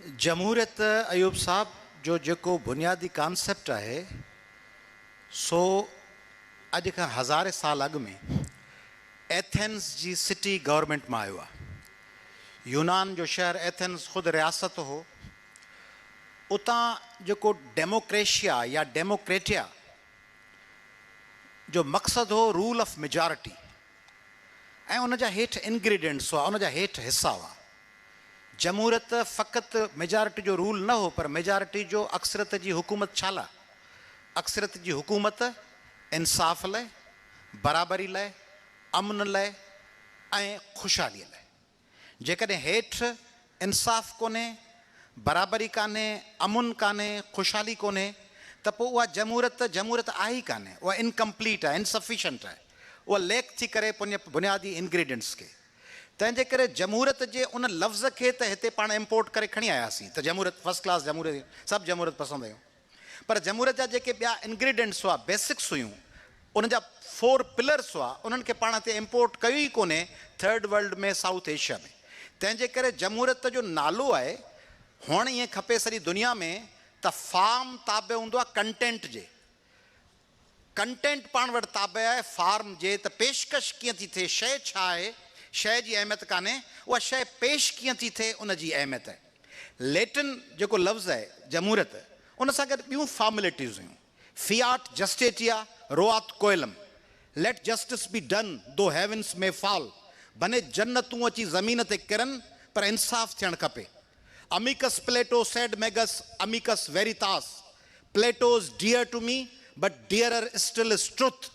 जमहूरियत अयूब साहब जो जेको बुनियादी कॉन्सेप्ट है सो अज का हज़ारे साल अग में एथेंस जी सिटी गवर्नमेंट में आयो आहे। यूनान जो शहर एथेंस ख़ुद रियासत हो। उतां जेको डेमोक्रेशिया या डेमोक्रेटिया जो मकसद हो रूल ऑफ मेजॉरिटी ऐं उन जा हेठि इंग्रीडियंट्स हुआ, उन जा हेठि हिस्सा हुआ। जमहूरियत फ़क़ति मेजॉरिटी जो रूल न हो पर मेजॉरिटी जो अक्सरियत जी हुकूमत छाला। अक्सरियत जी हुकूमत इंसाफ़ लाइ, बराबरी लाइ, अमन लाइ ऐं ख़ुशहालीअ लाइ। जेकॾहिं हेठि इंसाफ़ कोन्हे, बराबरी कान्हे, अमन कान्हे, ख़ुशहाली कोन्हे त पोइ उहा जमहूरियत आहे ई कान्हे। उहा इनकम्प्लीट आहे, इनसफिशेंट आहे। उहा लेक थी करे बुनियादी इंग्रीडियंट्स खे। तंहिंजे करे जमहूरियत जे उन लफ़्ज़ खे त हिते पाण इम्पोर्ट करे खणी आयासीं त जमहूरियत फर्स्ट क्लास जमहूरियत, सभु जमहूरियत पसंदि आहियूं। पर जमहूरियत जा जेके ॿिया इंग्रीडियंट्स हुआ, बेसिक्स हुयूं, उन जा 4 पिलर्स हुआ, उन्हनि खे पाण हिते इम्पोर्ट कयो ई कोन्हे थर्ड वर्ल्ड में, साउथ एशिया में। तंहिंजे करे जमहूरियत जो नालो आहे, हुअणु ईअं खपे सॼी दुनिया में त फार्म ताबे हूंदो आहे कंटेंट जे। कंटेंट पाण वटि ताबे आहे फार्म जे, त पेशकश कीअं थी थिए, शइ छा आहे, शइ जी अहमियत कान्हे, उहा शइ पेश कीअं थी थिए उन जी अहमियत आहे। लेटिन जेको लफ़्ज़ आहे जमहूरियत, उन सां गॾु ॿियूं फॉर्मेलिटीज़ हुयूं। फियाट जस्टिटिया रोआत कोयलम, let justice be done though heavens may fall, भले जन्नतूं अची ज़मीन ते किरनि पर इंसाफ़ थियणु खपे। अमिकस प्लेटो सेड मेगस अमिकस वेरितास, Plato's dear to me but dearer still is truth.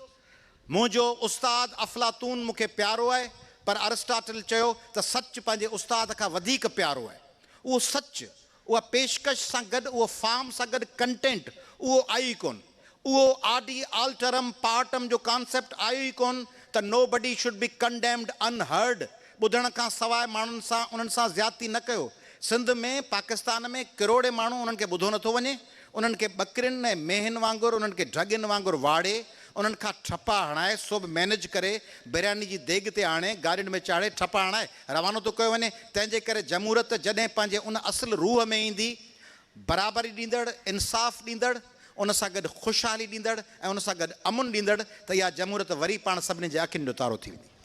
मुंहिंजो उस्ताद अफलातून मूंखे प्यारो आहे पर अरिस्टाटल चयो त सच पंहिंजे उस्ताद खां वधीक प्यारो आहे। उहो सच, उहा पेशकश सां गॾु, उहो फार्म सां गॾु कंटेंट उहो आई कोन। उहो आडी आल्टरम पार्टम जो कॉन्सेप्ट आयो ई कोन त नो बडी शुड बी कंडेम्ड अनहर्ड। ॿुधण खां सवाइ माण्हुनि सां, उन्हनि सां ज़्यादती न कयो। सिंध में, पाकिस्तान में किरोड़े माण्हू उन्हनि खे ॿुधो नथो वञे। उन्हनि खे ॿकरियुनि ऐं मेहनि वांगुरु, उन्हनि खे ढगियुनि वांगुरु वाड़े, उन्हनि खां ठपा हणाए, सभु मैनेज करे बिरयानी जी देॻ ते आणे, गाॾियुनि में चाढ़े, ठपा हणाए रवानो थो कयो वञे। तंहिंजे करे जमहूरियत जॾहिं पंहिंजे उन असुल रूह में ईंदी, बराबरी ॾींदड़, इंसाफ़ ॾींदड़, उन सां गॾु ख़ुशहाली ॾींदड़ ऐं उन सां गॾु अमन ॾींदड़, त इहा जमहूरियत वरी पाण सभिनी जे अखियुनि जो तारो थी वेंदी।